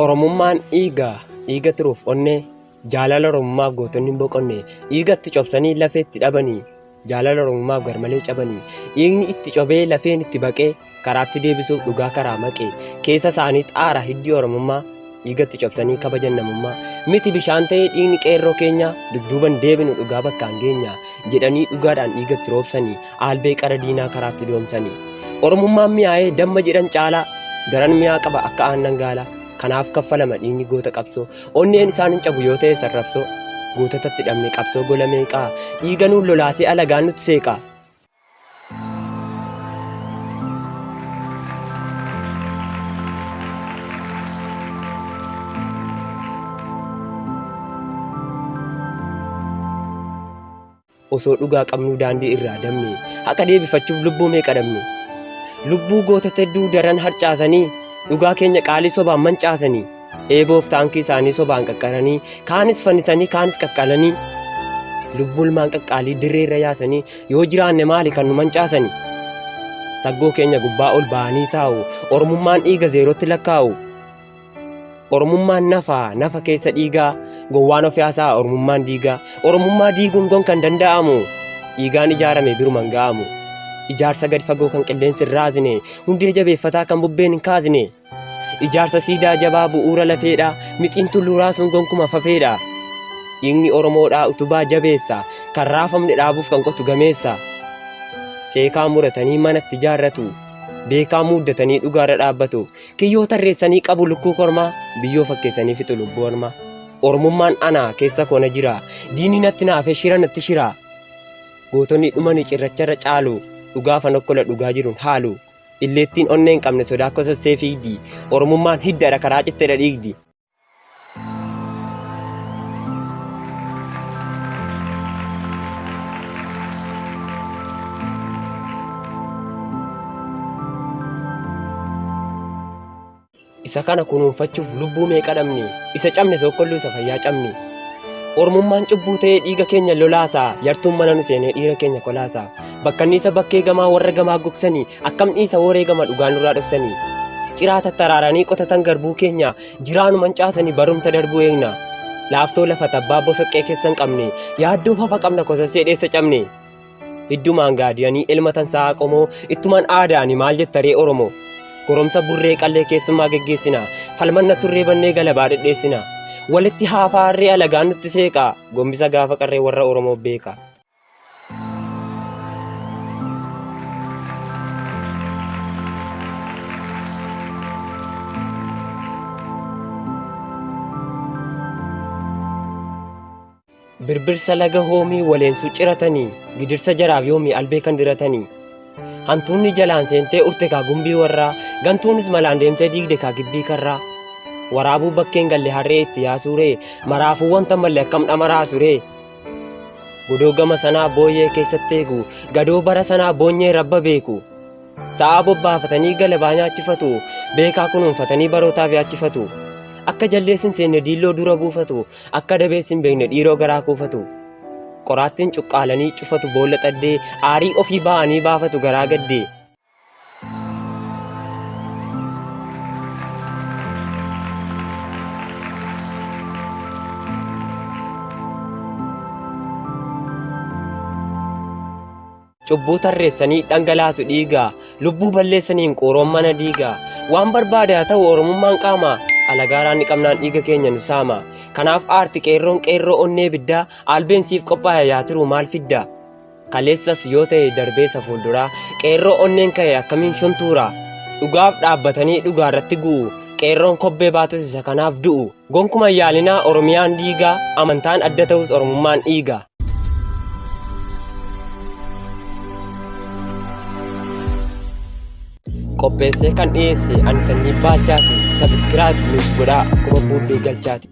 Oromummaan dhiiga turuuf onnee jaalala Oromummaaf gootonni hin boqonne dhiigatti cobsanii lafeetti dhabanii jaalala Oromummaaf garmalee cabanii dhiigni itti cobee lafeen itti baqee karaatti deebisuuf dhugaa karaa maqee keessa isaanii xaara hiddii Oromummaa dhiigatti cobsanii kabajan namummaa miti bishaan ta'ee dhiigni qeerroo keenya dugduuban deebinu dhugaa bakkaan geenya jedhanii dhugaadhaan dhiigatti roobsanii albee qara diinaa karaatti doomsanii Oromummaan mi'aayee damma jedhan caalaa garan mi'aa qaba akka aannan gaalaa. Kanaaf kaffalama dhiigni goota qabsoo onneen isaan hin cabu yoo ta'e sarrabsoo goototatti dhabne qabsoo gola meeqaa dhiiga nuun lolaasee alagaan nutti seeqaa. Osoo dhugaa qabnuu daandii irraa damne haqa deebifachuuf lubbuu meeqa dhabne lubbuu gootota hedduu daran harcaasanii. Dhugaa keenya qaalii sobaan mancaasanii eeboof taankii isaanii sobaan qaqqaranii kaanis fannisanii kaanis qaqqalanii lubbuu ilmaan qaqqaalii dirreerra yaasanii yoo jiraanne maali kan nu mancaasanii saggoo keenya gubbaa ol ba'anii taa'u Oromummaan dhiiga zeerootti lakkaa'u Oromummaan nafa keessa dhiigaa gowwaan of yaasaa Oromummaan diigaa Oromummaa diiguun gon kan danda'amu dhiigaan ijaarame biruman ga'amu. Ijaarsa gadi fagoo kan qilleensi hin raasne hundee jabeeffataa kan bubbeen hin kaasne ijaarsa siidaa jabaa bu'uura lafeedhaa mixiin tulluu raasuun gonkuma fafeedha dhiigni Oromoodhaa utubaa jabeessa kan raafamne dhaabuuf kan qotu gameessa ceekaa muratanii manatti ijaarratu beekaa muuddatanii dhugaarra dhaabbatu kiyyoo tarreessanii qabu lukkuu kormaa biyyoo fakkeessanii fixu lubbuu ormaa Oromummaan anaa keessa koona jira diinni natti naafee shira natti shira gootonni dhumanii cirracharra caalu. Dhugaa fanokkola dhugaa jiruun haalu illeettiin onnee hin qabne sodaa kosossee fiigdi Oromummaan hiddaadha karaa citteedha dhiigdi. Isa kana kunuunfachuuf lubbuu meeqa dhabne isa cabne sokkolluu isa fayyaa cabne. Oromummaan cubbuu ta'ee dhiiga keenya lolaasaa yartuun mana nu seenee dhiira keenya kolaasaa bakka inni isa bakkee gamaa warra gamaa gogsanii akkam dhiisa waree gama dhugaan nurraa dhoksanii ciraa tattaraaranii qotatan garbuu keenya jiraanu mancaasanii barumta darbuu eegna laaftoo lafa tabbaa bosoqqee keessa hin qabne yaaddoo fafa qabna kosossee dheessa cabne hiddumaan gaadiyanii ilmatan sa'aa qomoo ittumaan aadaanii maal jettaree Oromoo goromsa burree qallee keessummaa geggeessina falmanna turree bannee galabaa dhedheessina. Walitti haafaarree alagaan nutti seeqaa gombisa gaafa qarree warra Oromoo beeka. Birbirsa laga hoomii waleensuu ciratanii gidirsa jaraaf yoomii albee kan diratanii hantuunni jalaan seentee urte kaa gumbii warraa gantuunis malaan deemtee diigde kaa gibbii karraa. Waraabuu bakkeen galle harree itti yaasuuree maraafuu wanta malle akkam dhamaraasuuree godoo gama sanaa booyyee keessatti eegu gadoo bara sanaa boonyee rabba beeku sa'aa bobbaafatanii galabaa nyaachifatu beekaa kunuunfatanii barootaaf yaachifatu akka jalleessin seenne diilloo dura buufatu akka dabeessin beekne dhiiroo garaa kuufatu qoraattiin cuqqaalanii cufatu boolla xaddee aarii ofii ba'anii baafatu garaa gaddee. Cubbuu tarreessanii dhangalaasu dhiigaa lubbuu balleessaniin qooroon mana diigaa waan barbaade haa ta'u Oromummaan qaama alagaaraan ni qabnaan dhiiga keenya nu saama kanaaf aarti qeerroo onnee biddaa albeensiif qophaa'e yaa tiru maal fidda kaleessas yoo ta'e darbeessa fuulduraa qeerroo onneen ka'e akkamiin shontuura dhugaaf dhaabbatanii dhugaarratti gu'u qeerroon kobbee baatus isa kanaaf du'u gonkuma yaalinaa Oromiyaan diigaa amantaan adda ta'us Oromummaan dhiiga. Qopheessee kan dhiyeesse ani sanyii baachaati. Sabiskiraayib nuuf godhaa kuma buuddee galchaati.